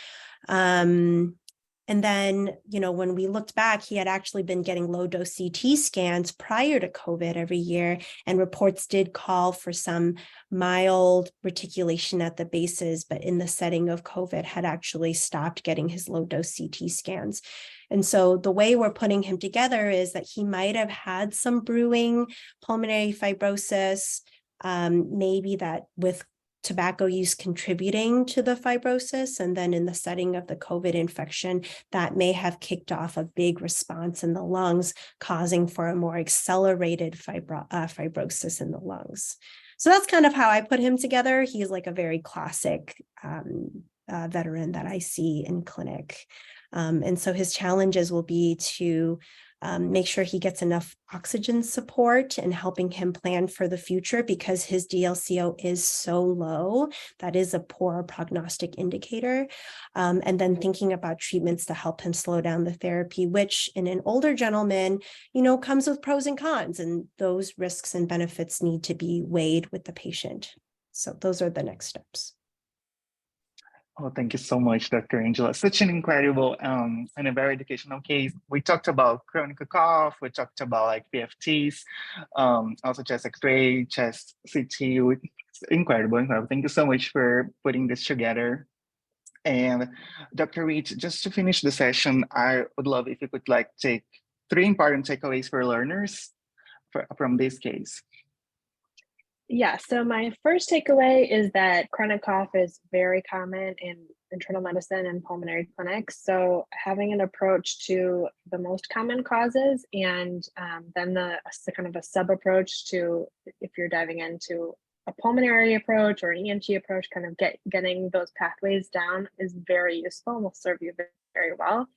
And then, when we looked back, he had actually been getting low dose CT scans prior to COVID every year, and reports did call for some mild reticulation at the bases, but in the setting of COVID had actually stopped getting his low dose CT scans. And so the way we're putting him together is that he might have had some brewing pulmonary fibrosis, maybe that with tobacco use contributing to the fibrosis. And then in the setting of the COVID infection, that may have kicked off a big response in the lungs, causing for a more accelerated fibrosis in the lungs. So that's kind of how I put him together. He's like a very classic veteran that I see in clinic. And so his challenges will be to make sure he gets enough oxygen support and helping him plan for the future because his DLCO is so low. That is a poor prognostic indicator. And then thinking about treatments to help him slow down the therapy, which in an older gentleman, comes with pros and cons, and those risks and benefits need to be weighed with the patient. So those are the next steps. Oh, thank you so much, Dr. Angela. Such an incredible and a very educational case. We talked about chronic cough, we talked about like PFTs, also chest X-ray, chest CT. Incredible, incredible. Thank you so much for putting this together. And Dr. Reed, just to finish the session, I would love if you could like take 3 important takeaways for learners from this case. Yeah, so my first takeaway is that chronic cough is very common in internal medicine and pulmonary clinics. So having an approach to the most common causes and then the kind of a sub approach to if you're diving into a pulmonary approach or an ENT approach, kind of getting those pathways down is very useful and will serve you very, very well.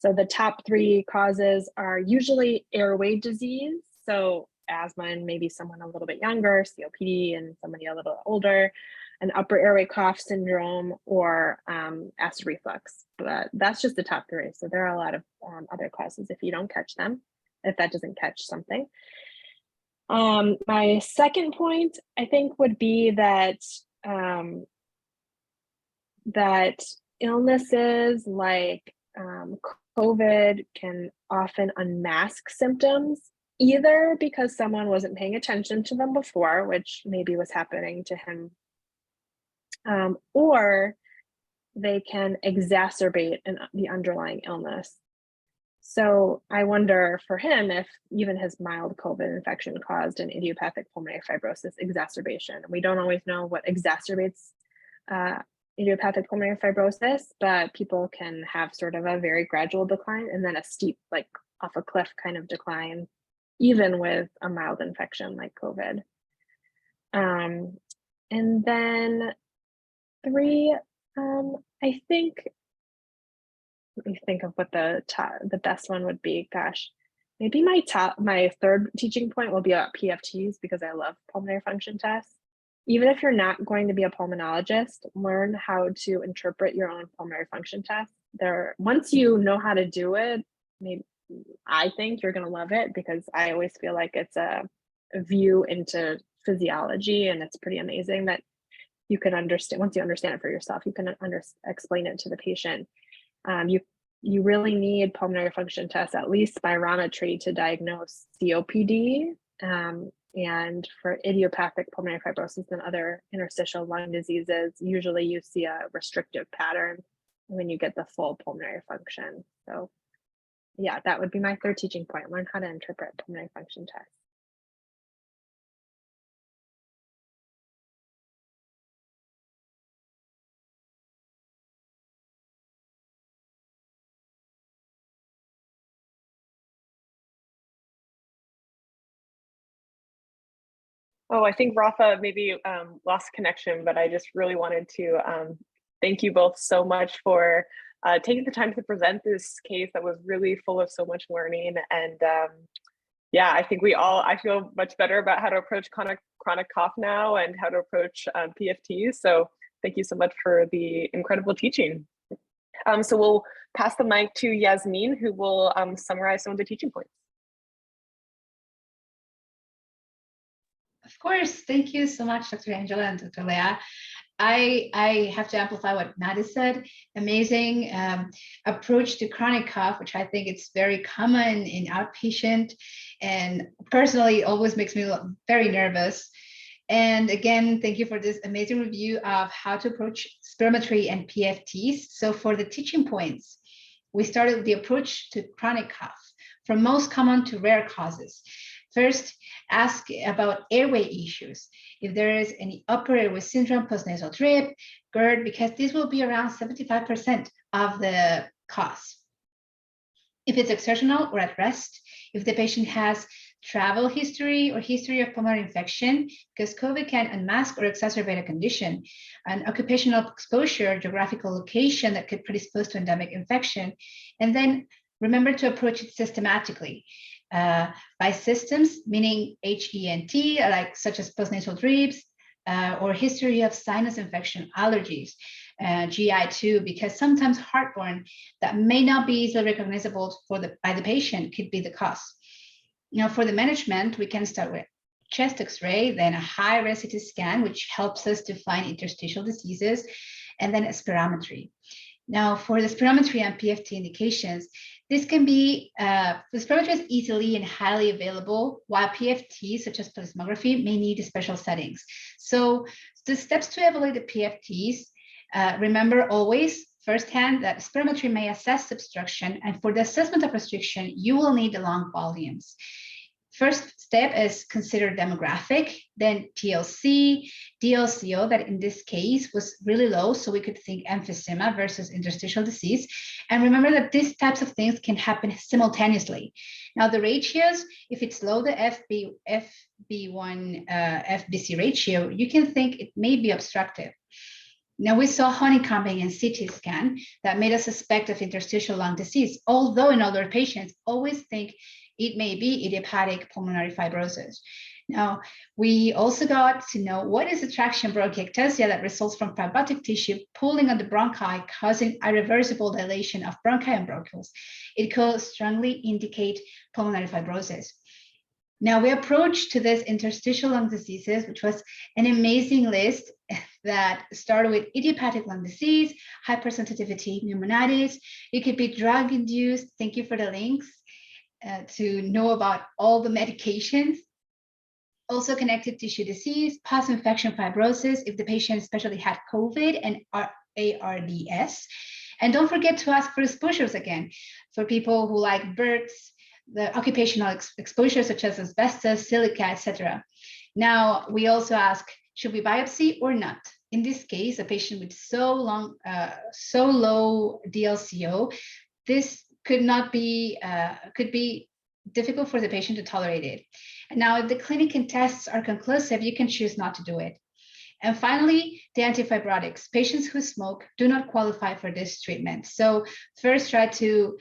So the top 3 causes are usually airway disease. So asthma and maybe someone a little bit younger, COPD and somebody a little older, an upper airway cough syndrome, or acid reflux. But that's just the top 3. So there are a lot of other causes if you don't catch them, if that doesn't catch something. My second point, I think, would be that that illnesses like COVID can often unmask symptoms, either because someone wasn't paying attention to them before, which maybe was happening to him, or they can exacerbate the underlying illness. So I wonder for him if even his mild COVID infection caused an idiopathic pulmonary fibrosis exacerbation. We don't always know what exacerbates idiopathic pulmonary fibrosis, but people can have sort of a very gradual decline and then a steep, like off a cliff kind of decline, even with a mild infection like COVID. And then 3, I think, let me think of what the best one would be. Gosh, maybe my third teaching point will be about PFTs, because I love pulmonary function tests. Even if you're not going to be a pulmonologist, learn how to interpret your own pulmonary function tests. Once you know how to do it, I think you're going to love it, because I always feel like it's a view into physiology, and it's pretty amazing that you can understand. Once you understand it for yourself, you can explain it to the patient. You really need pulmonary function tests, at least spirometry, to diagnose COPD. And for idiopathic pulmonary fibrosis and other interstitial lung diseases, usually you see a restrictive pattern when you get the full pulmonary function. So yeah, that would be my third teaching point. Learn how to interpret pulmonary function tests. Oh, I think Rafa maybe lost connection, but I just really wanted to thank you both so much for taking the time to present this case that was really full of so much learning. And yeah, I think I feel much better about how to approach chronic cough now and how to approach PFTs. So thank you so much for the incredible teaching. So we'll pass the mic to Yasmin, who will summarize some of the teaching points. Of course, thank you so much, Dr. Angela and Dr. Leah. I have to amplify what Maddie said. Amazing approach to chronic cough, which I think it's very common in outpatient, and personally always makes me very nervous. And again, thank you for this amazing review of how to approach spirometry and PFTs. So for the teaching points, we started with the approach to chronic cough, from most common to rare causes. First, ask about airway issues. If there is any upper airway syndrome, postnasal drip, GERD, because this will be around 75% of the cause. If it's exertional or at rest, if the patient has travel history or history of pulmonary infection, because COVID can unmask or exacerbate a condition, an occupational exposure, geographical location that could predispose to endemic infection, and then remember to approach it systematically. By systems, meaning HENT, like such as postnasal drips, or history of sinus infection, allergies, GI too, because sometimes heartburn that may not be easily recognizable by the patient could be the cause. Now, for the management, we can start with chest X-ray, then a high-res CT scan, which helps us to find interstitial diseases, and then a spirometry. Now, for the spirometry and PFT indications, this can be, the spirometry is easily and highly available, while PFT, such as plethysmography, may need special settings. So the steps to evaluate the PFTs, remember always firsthand that spirometry may assess obstruction, and for the assessment of restriction, you will need the lung volumes. First step is consider demographic, then TLC, DLCO, that in this case was really low, so we could think emphysema versus interstitial disease. And remember that these types of things can happen simultaneously. Now the ratios, if it's low, the FB1 FBC ratio, you can think it may be obstructive. Now we saw honeycombing and CT scan that made us suspect of interstitial lung disease, although in older patients always think it may be idiopathic pulmonary fibrosis. Now, we also got to know what is the traction bronchiectasia that results from fibrotic tissue pulling on the bronchi, causing irreversible dilation of bronchi and bronchioles. It could strongly indicate pulmonary fibrosis. Now, we approached to this interstitial lung diseases, which was an amazing list that started with idiopathic lung disease, hypersensitivity pneumonitis. It could be drug-induced. Thank you for the links. To know about all the medications, also connective tissue disease, post-infection fibrosis, if the patient especially had COVID and ARDS. And don't forget to ask for exposures again, for people who like birds, the occupational exposure such as asbestos, silica, etc. Now, we also ask, should we biopsy or not? In this case, a patient with so low DLCO, this could be difficult for the patient to tolerate it. And now, if the clinic and tests are conclusive, you can choose not to do it. And finally, the antifibrotics. Patients who smoke do not qualify for this treatment. So first, try to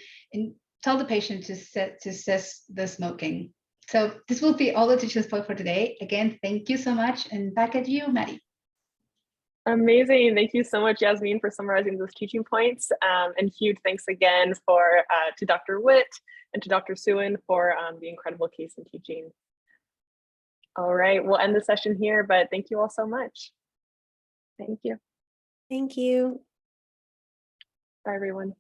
tell the patient to cess the smoking. So this will be all the teaching point for today. Again, thank you so much, and back at you, Maddie. Amazing. Thank you so much, Yasmin, for summarizing those teaching points. And huge thanks again to Dr. Witt and to Dr. Suen for the incredible case and teaching. All right, we'll end the session here, but thank you all so much. Thank you. Thank you. Bye, everyone.